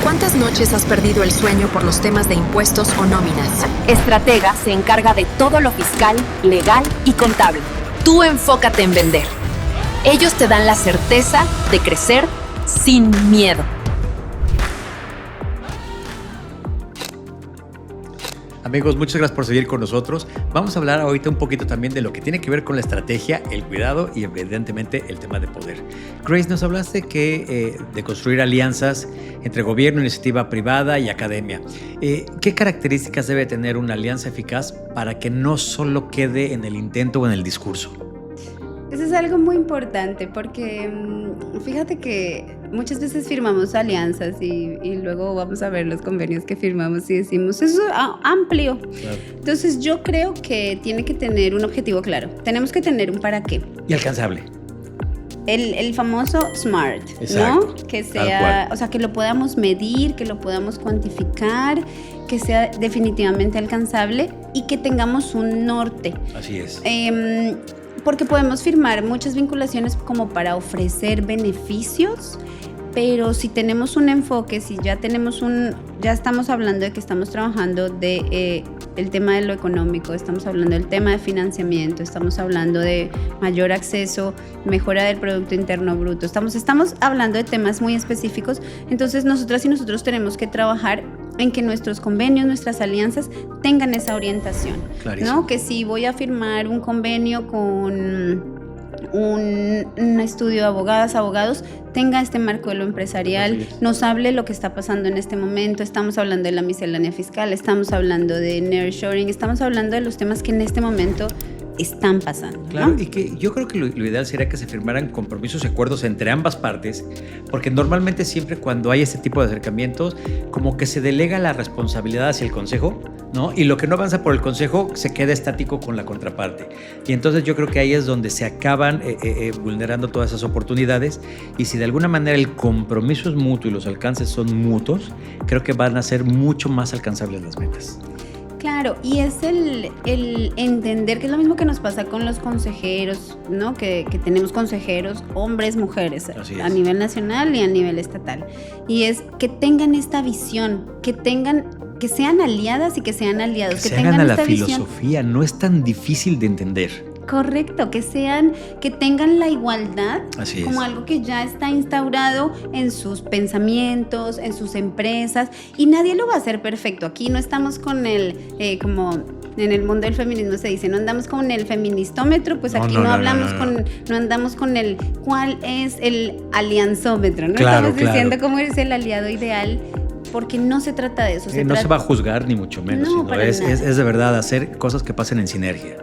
¿Cuántas noches has perdido el sueño por los temas de impuestos o nóminas? Estratega se encarga de todo lo fiscal, legal y contable. Tú enfócate en vender. Ellos te dan la certeza de crecer sin miedo. Amigos, muchas gracias por seguir con nosotros. Vamos a hablar ahorita un poquito también de lo que tiene que ver con la estrategia, el cuidado y evidentemente el tema de poder. Grace, nos hablaste de construir alianzas entre gobierno, iniciativa privada y academia. ¿Qué características debe tener una alianza eficaz para que no solo quede en el intento o en el discurso? Eso es algo muy importante porque fíjate que muchas veces firmamos alianzas y luego vamos a ver los convenios que firmamos y decimos, eso es amplio. Claro. Entonces yo creo que tiene que tener un objetivo claro. Tenemos que tener un para qué. Y alcanzable. El famoso SMART, exacto, ¿no? Que sea, o sea, que lo podamos medir, que lo podamos cuantificar, que sea definitivamente alcanzable y que tengamos un norte. Así es. Porque podemos firmar muchas vinculaciones como para ofrecer beneficios, pero si tenemos un enfoque, si ya estamos hablando de que estamos trabajando el tema de lo económico, estamos hablando del tema de financiamiento, estamos hablando de mayor acceso, mejora del Producto Interno Bruto, estamos hablando de temas muy específicos, entonces nosotras y nosotros tenemos que trabajar en que nuestros convenios, nuestras alianzas tengan esa orientación, ¿no? Que si voy a firmar un convenio con un estudio de abogados, tenga este marco de lo empresarial, nos hable lo que está pasando en este momento, estamos hablando de la miscelánea fiscal, estamos hablando de nearshoring, estamos hablando de los temas que en este momento están pasando, ¿no? Claro, y que yo creo que lo ideal sería que se firmaran compromisos y acuerdos entre ambas partes, porque normalmente siempre cuando hay este tipo de acercamientos, como que se delega la responsabilidad hacia el consejo, ¿no? Y lo que no avanza por el consejo se queda estático con la contraparte. Y entonces yo creo que ahí es donde se acaban vulnerando todas esas oportunidades, y si de alguna manera el compromiso es mutuo y los alcances son mutuos, creo que van a ser mucho más alcanzables las metas. Claro, y es el entender que es lo mismo que nos pasa con los consejeros, ¿no? Que tenemos consejeros, hombres, mujeres, a nivel nacional y a nivel estatal. Y es que tengan esta visión, que sean aliadas y que sean aliados. Que tengan esta filosofía, no es tan difícil de entender. Correcto, que tengan la igualdad como algo que ya está instaurado en sus pensamientos, en sus empresas, y nadie lo va a hacer perfecto. Aquí no estamos con como en el mundo del feminismo se dice, no andamos con el feministómetro, pues aquí no andamos con el cuál es el alianzómetro, ¿no? Claro, estamos diciendo cómo es el aliado ideal. Porque no se trata de eso. No se va a juzgar ni mucho menos, sino es de verdad hacer cosas que pasen en sinergia.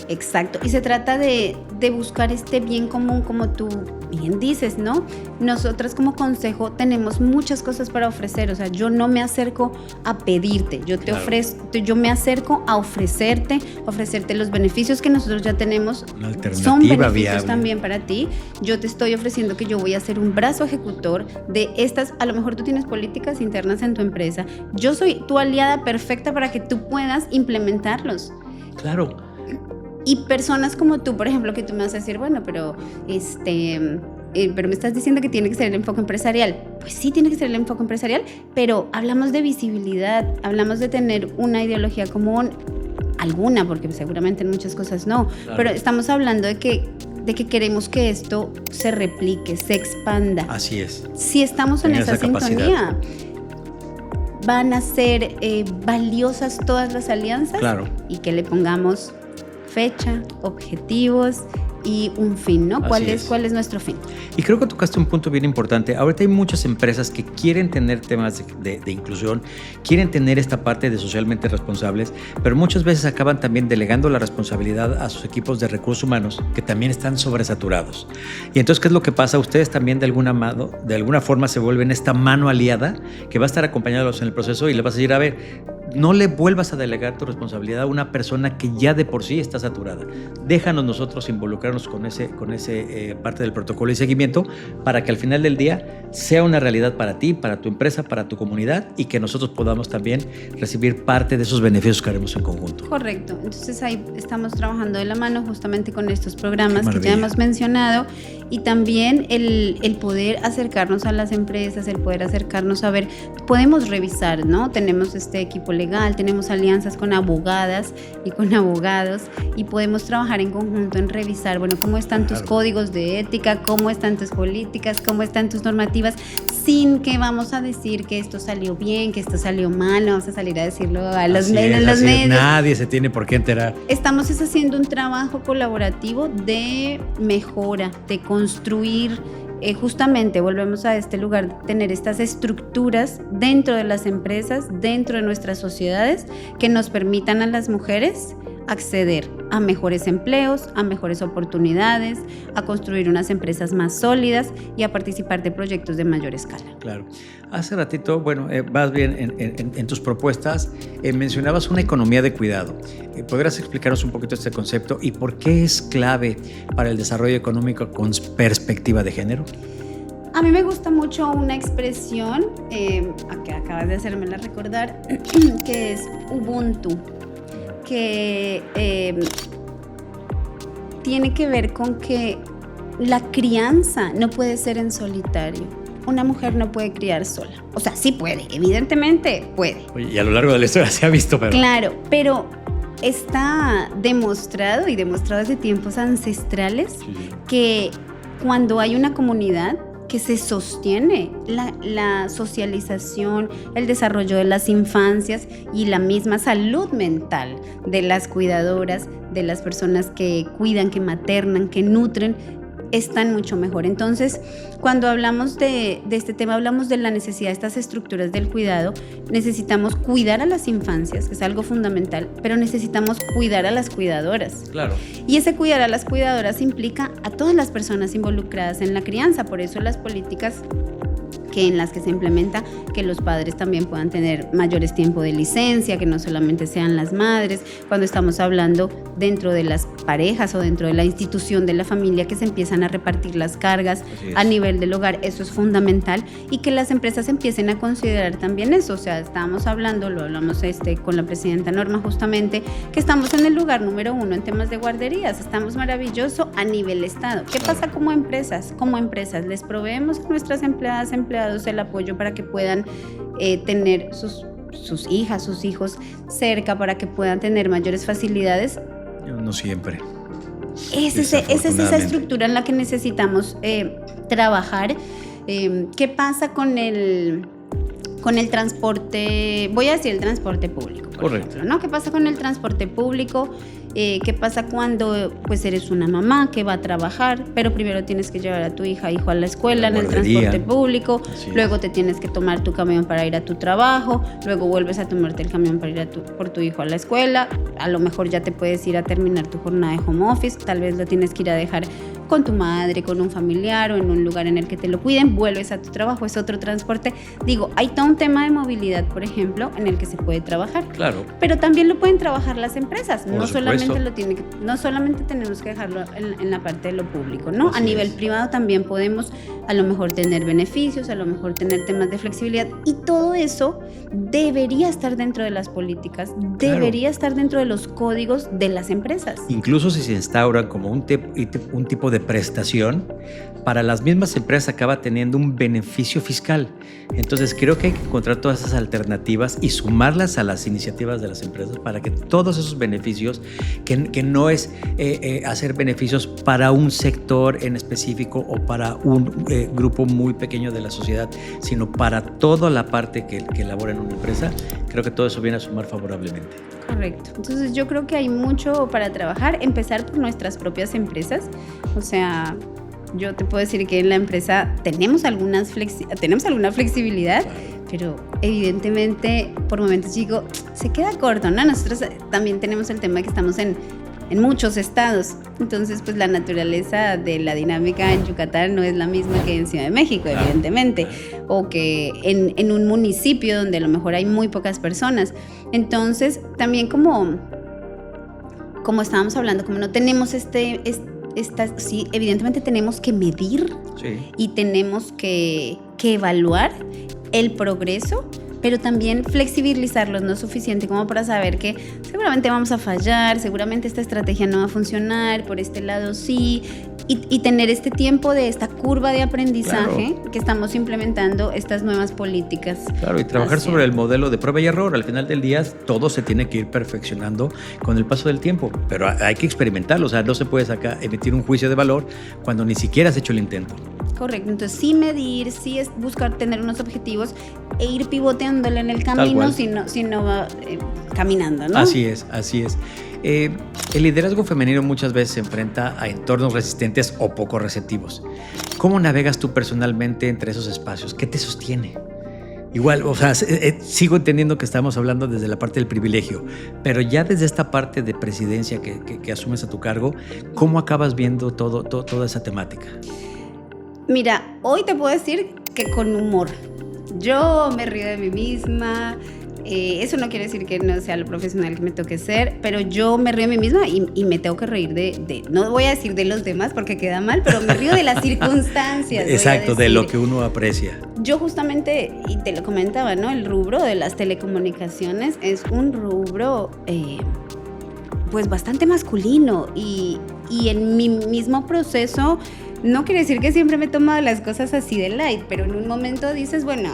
Exacto, y se trata de buscar este bien común, como tú bien dices, ¿no? Nosotras como consejo tenemos muchas cosas para ofrecer, o sea, yo no me acerco a pedirte, yo me acerco a ofrecerte los beneficios que nosotros ya tenemos. Una alternativa son beneficios viable también para ti. Yo te estoy ofreciendo que yo voy a ser un brazo ejecutor de estas, a lo mejor tú tienes políticas internas en tu empresa, yo soy tu aliada perfecta para que tú puedas implementarlos. Claro. Y personas como tú, por ejemplo, que tú me vas a decir, bueno, pero pero me estás diciendo que tiene que ser el enfoque empresarial. Pues sí, tiene que ser el enfoque empresarial, pero hablamos de visibilidad, hablamos de tener una ideología común, alguna, porque seguramente en muchas cosas no, claro. Pero estamos hablando de que queremos que esto se replique, se expanda. Así es. Si estamos en esa sintonía, van a ser valiosas todas las alianzas. Claro. Y que le pongamos fecha, objetivos y un fin, ¿no? ¿Cuál es nuestro fin? Y creo que tocaste un punto bien importante. Ahorita hay muchas empresas que quieren tener temas de inclusión, quieren tener esta parte de socialmente responsables, pero muchas veces acaban también delegando la responsabilidad a sus equipos de recursos humanos, que también están sobresaturados. Y entonces, ¿qué es lo que pasa? Ustedes también de alguna forma se vuelven esta mano aliada que va a estar acompañándolos en el proceso y le vas a decir, a ver, no le vuelvas a delegar tu responsabilidad a una persona que ya de por sí está saturada. Déjanos nosotros involucrarnos con ese parte del protocolo y seguimiento para que al final del día sea una realidad para ti, para tu empresa, para tu comunidad y que nosotros podamos también recibir parte de esos beneficios que haremos en conjunto. Correcto. Entonces ahí estamos trabajando de la mano justamente con estos programas que ya hemos mencionado y también el poder acercarnos a las empresas, el poder acercarnos a ver, podemos revisar, ¿no? Tenemos este equipo legal, tenemos alianzas con abogadas y con abogados y podemos trabajar en conjunto en revisar, bueno, cómo están tus códigos de ética, cómo están tus políticas, cómo están tus normativas, sin que vamos a decir que esto salió bien, que esto salió mal, no vamos a salir a decirlo a los medios. Nadie se tiene por qué enterar. Estamos haciendo un trabajo colaborativo de mejora, de construir. Justamente volvemos a este lugar, tener estas estructuras dentro de las empresas, dentro de nuestras sociedades, que nos permitan a las mujeres acceder a mejores empleos, a mejores oportunidades, a construir unas empresas más sólidas y a participar de proyectos de mayor escala. Claro. Hace ratito, bueno, vas bien en tus propuestas, mencionabas una economía de cuidado. ¿Podrías explicarnos un poquito este concepto y por qué es clave para el desarrollo económico con perspectiva de género? A mí me gusta mucho una expresión, que acabas de hacérmela recordar, que es Ubuntu, que tiene que ver con que la crianza no puede ser en solitario. Una mujer no puede criar sola. O sea, sí puede, evidentemente puede. Oye, y a lo largo de la historia se ha visto, pero... Claro, pero está demostrado y demostrado desde tiempos ancestrales que cuando hay una comunidad que se sostiene la socialización, el desarrollo de las infancias y la misma salud mental de las cuidadoras, de las personas que cuidan, que maternan, que nutren, están mucho mejor. Entonces, cuando hablamos de este tema, hablamos de la necesidad de estas estructuras del cuidado. Necesitamos cuidar a las infancias, que es algo fundamental, pero necesitamos cuidar a las cuidadoras. Claro. Y ese cuidar a las cuidadoras implica a todas las personas involucradas en la crianza. Por eso las políticas en las que se implementa que los padres también puedan tener mayores tiempos de licencia, que no solamente sean las madres, cuando estamos hablando dentro de las parejas o dentro de la institución de la familia, que se empiezan a repartir las cargas a nivel del hogar, eso es fundamental, y que las empresas empiecen a considerar también eso. O sea, estábamos hablando, lo hablamos con la presidenta Norma justamente, que estamos en el lugar número 1 en temas de guarderías, estamos maravilloso a nivel estado. ¿Qué pasa como empresas? Como empresas les proveemos a nuestras empleadas, empleados el apoyo para que puedan tener sus hijas, sus hijos cerca, para que puedan tener mayores facilidades. No siempre. Es esa estructura en la que necesitamos trabajar. ¿Qué pasa con el transporte? Voy a decir el transporte público. Correcto. Ejemplo, ¿no? ¿Qué pasa con el transporte público? ¿Qué pasa cuando pues eres una mamá que va a trabajar, pero primero tienes que llevar a tu hijo a la escuela en el transporte público, luego te tienes que tomar tu camión para ir a tu trabajo, luego vuelves a tomarte el camión para ir por tu hijo a la escuela, a lo mejor ya te puedes ir a terminar tu jornada de home office, tal vez lo tienes que ir a dejar con tu madre, con un familiar o en un lugar en el que te lo cuiden, vuelves a tu trabajo, es otro transporte. Digo, hay todo un tema de movilidad, por ejemplo, en el que se puede trabajar. Claro. Pero también lo pueden trabajar las empresas, no solamente tenemos que dejarlo en la parte de lo público, ¿no? A nivel privado también podemos a lo mejor tener beneficios, a lo mejor tener temas de flexibilidad, y todo eso debería estar dentro de las políticas, debería estar dentro de los códigos de las empresas. Incluso si se instaura como un tipo de prestación, para las mismas empresas acaba teniendo un beneficio fiscal. Entonces creo que hay que encontrar todas esas alternativas y sumarlas a las iniciativas de las empresas para que todos esos beneficios, que no es hacer beneficios para un sector en específico o para un grupo muy pequeño de la sociedad, sino para toda la parte que elabora en una empresa, creo que todo eso viene a sumar favorablemente. Correcto. Entonces yo creo que hay mucho para trabajar, empezar por nuestras propias empresas. O sea, yo te puedo decir que en la empresa tenemos alguna flexibilidad, pero evidentemente por momentos digo, se queda corto, ¿no? Nosotros también tenemos el tema de que estamos en en muchos estados. Entonces, pues la naturaleza de la dinámica en Yucatán no es la misma que en Ciudad de México, evidentemente, o que en un municipio donde a lo mejor hay muy pocas personas. Entonces, también como estábamos hablando, como no tenemos sí, evidentemente tenemos que medir y tenemos que evaluar el progreso, pero también flexibilizarlos, no es suficiente como para saber que seguramente vamos a fallar, seguramente esta estrategia no va a funcionar, por este lado sí, y tener este tiempo de esta curva de aprendizaje que estamos implementando estas nuevas políticas. Claro, y trabajar sobre el modelo de prueba y error. Al final del día todo se tiene que ir perfeccionando con el paso del tiempo, pero hay que experimentarlo, o sea, no se puede emitir un juicio de valor cuando ni siquiera has hecho el intento. Correcto, entonces sí medir, sí es buscar tener unos objetivos e ir pivoteándole en el camino, si no va caminando, ¿no? Así es. El liderazgo femenino muchas veces se enfrenta a entornos resistentes o poco receptivos. ¿Cómo navegas tú personalmente entre esos espacios? ¿Qué te sostiene? Igual, o sea, sigo entendiendo que estamos hablando desde la parte del privilegio, pero ya desde esta parte de presidencia que asumes a tu cargo, ¿cómo acabas viendo toda esa temática? Mira, hoy te puedo decir que con humor. Yo me río de mí misma. Eso no quiere decir que no sea lo profesional que me toque ser, pero yo me río de mí misma y me tengo que reír no voy a decir de los demás porque queda mal, pero me río de las circunstancias. Exacto, de lo que uno aprecia. Yo justamente, y te lo comentaba, ¿no? El rubro de las telecomunicaciones es un rubro pues bastante masculino y en mi mismo proceso. No quiere decir que siempre me he tomado las cosas así de light, pero en un momento dices, bueno,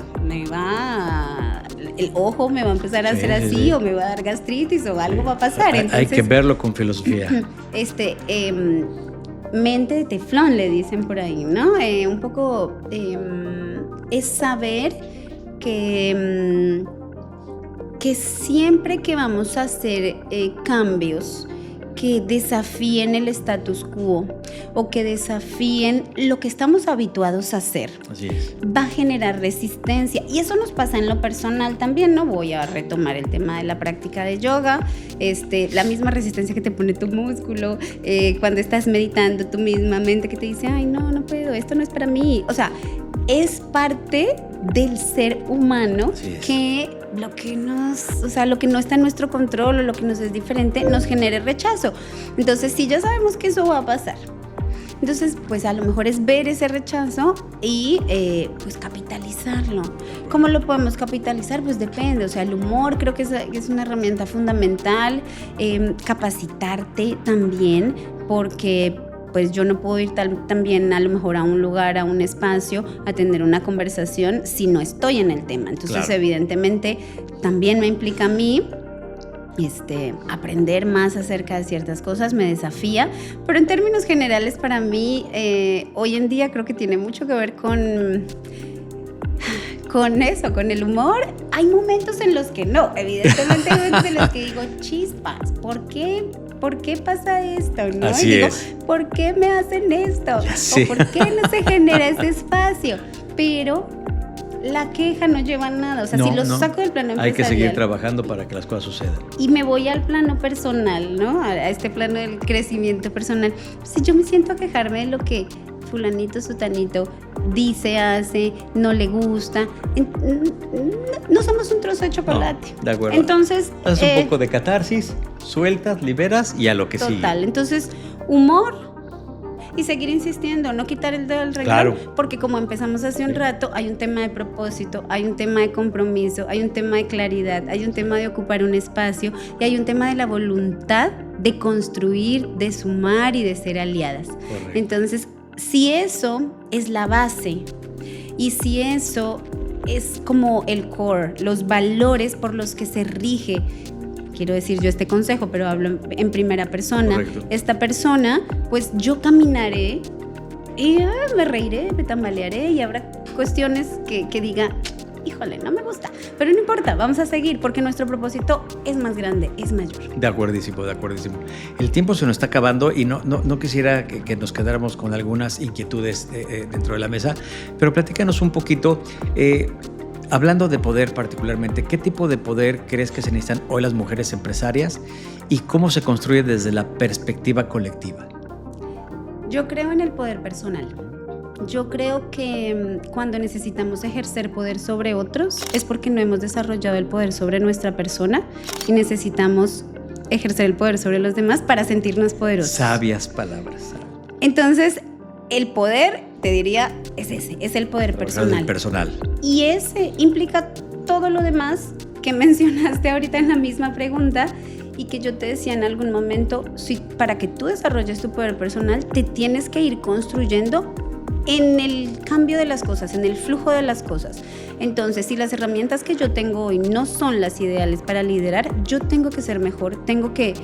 el ojo me va a empezar a hacer así, o me va a dar gastritis, o algo va a pasar. Entonces, hay que verlo con filosofía. Mente de teflón, le dicen por ahí, ¿no? Un poco es saber que siempre que vamos a hacer cambios que desafíen el status quo o que desafíen lo que estamos habituados a hacer. Así es. Va a generar resistencia y eso nos pasa en lo personal también. No voy a retomar el tema de la práctica de yoga, la misma resistencia que te pone tu músculo, cuando estás meditando tu misma mente que te dice, ay, no puedo, esto no es para mí. O sea, es parte del ser humano que lo que no está en nuestro control o lo que nos es diferente nos genere rechazo. Entonces, sí, ya sabemos que eso va a pasar. Entonces, pues a lo mejor es ver ese rechazo y pues capitalizarlo. ¿Cómo lo podemos capitalizar? Pues depende, o sea, el humor creo que es una herramienta fundamental, capacitarte también, porque pues yo no puedo ir también a lo mejor a un lugar, a un espacio, a tener una conversación si no estoy en el tema. Entonces, evidentemente, también me implica a mí aprender más acerca de ciertas cosas, me desafía, pero en términos generales para mí, hoy en día creo que tiene mucho que ver con eso, con el humor. Hay momentos en los que no, evidentemente hay momentos en los que digo, chispas, ¿por qué pasa esto? ¿No? Así digo, es. ¿por qué me hacen esto? ¿O por qué no se genera ese espacio? Pero la queja no lleva a nada. O sea, si lo saco del plano empresarial, hay que seguir trabajando para que las cosas sucedan. Y me voy al plano personal, ¿no? A este plano del crecimiento personal. Si yo me siento a quejarme de lo que fulanito, sutanito dice, hace, no le gusta, no somos un trozo de chocolate. No, de acuerdo. Entonces, haces un poco de catarsis, sueltas, liberas y a lo que sigue. Total. Entonces, humor y seguir insistiendo, no quitar el dedo del renglón, porque como empezamos hace un rato, hay un tema de propósito, hay un tema de compromiso, hay un tema de claridad, hay un tema de ocupar un espacio y hay un tema de la voluntad de construir, de sumar y de ser aliadas. Correcto. Entonces, si eso es la base y si eso es como el core, los valores por los que se rige, quiero decir yo este consejo, pero hablo en primera persona. Correcto. Esta persona, pues yo caminaré y me reiré, me tambalearé y habrá cuestiones que diga, híjole, no me gusta, pero no importa, vamos a seguir porque nuestro propósito es más grande, es mayor. De acuerdísimo. El tiempo se nos está acabando y no quisiera que nos quedáramos con algunas inquietudes dentro de la mesa, pero platícanos un poquito. hablando de poder particularmente, ¿qué tipo de poder crees que se necesitan hoy las mujeres empresarias y cómo se construye desde la perspectiva colectiva? Yo creo en el poder personal. Yo creo que cuando necesitamos ejercer poder sobre otros es porque no hemos desarrollado el poder sobre nuestra persona y necesitamos ejercer el poder sobre los demás para sentirnos poderosos. Sabias palabras. Entonces, el poder, te diría, es ese, es el poder personal. El personal. Y ese implica todo lo demás que mencionaste ahorita en la misma pregunta y que yo te decía en algún momento, para que tú desarrolles tu poder personal, te tienes que ir construyendo en el cambio de las cosas, en el flujo de las cosas. Entonces, si las herramientas que yo tengo hoy no son las ideales para liderar, yo tengo que ser mejor, tengo que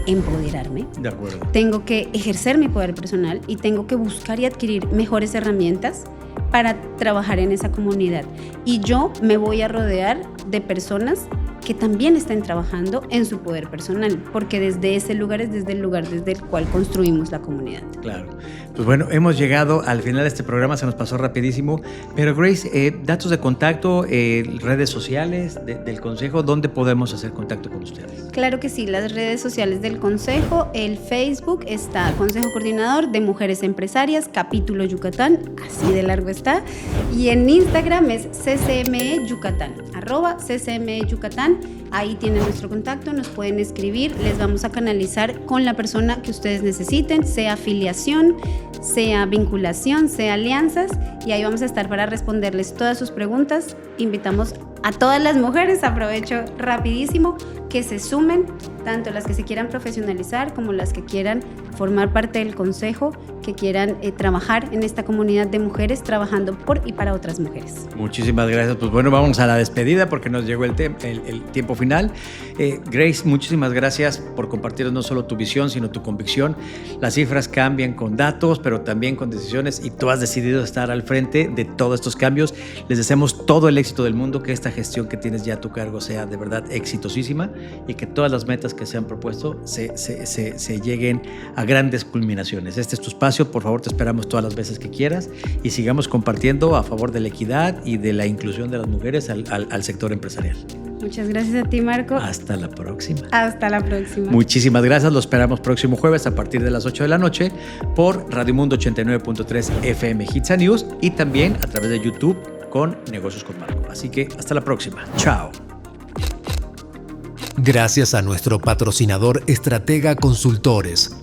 empoderarme, de acuerdo, tengo que ejercer mi poder personal y tengo que buscar y adquirir mejores herramientas para trabajar en esa comunidad. Y yo me voy a rodear de personas que también estén trabajando en su poder personal, porque desde ese lugar es desde el lugar desde el cual construimos la comunidad. Claro. Pues bueno, hemos llegado al final de este programa, se nos pasó rapidísimo, pero Grace, datos de contacto, redes sociales del Consejo, ¿dónde podemos hacer contacto con ustedes? Claro que sí, las redes sociales del Consejo, el Facebook está Consejo Coordinador de Mujeres Empresarias, Capítulo Yucatán, así de largo está, y en Instagram es CCME Yucatán, @CCME Yucatán. Ahí tienen nuestro contacto, nos pueden escribir, les vamos a canalizar con la persona que ustedes necesiten, sea afiliación, sea vinculación, sea alianzas, y ahí vamos a estar para responderles todas sus preguntas. Invitamos a todas las mujeres, aprovecho rapidísimo, que se sumen, tanto las que se quieran profesionalizar como las que quieran formar parte del consejo, que quieran trabajar en esta comunidad de mujeres, trabajando por y para otras mujeres. Muchísimas gracias. Pues bueno, vamos a la despedida porque nos llegó el tiempo final. Grace, muchísimas gracias por compartir no solo tu visión, sino tu convicción. Las cifras cambian con datos, pero también con decisiones, y tú has decidido estar al frente de todos estos cambios. Les deseamos todo el éxito del mundo, que esta gestión que tienes ya a tu cargo sea de verdad exitosísima y que todas las metas que se han propuesto se lleguen a grandes culminaciones. Este es tu espacio, por favor, te esperamos todas las veces que quieras y sigamos compartiendo a favor de la equidad y de la inclusión de las mujeres al sector empresarial. Muchas gracias a ti, Marco. Hasta la próxima. Hasta la próxima. Muchísimas gracias, lo esperamos próximo jueves a partir de las 8 de la noche por Radio Mundo 89.3 FM Hits and News y también a través de YouTube con Negocios con Marco. Así que hasta la próxima. Chao. Gracias a nuestro patrocinador Estratega Consultores,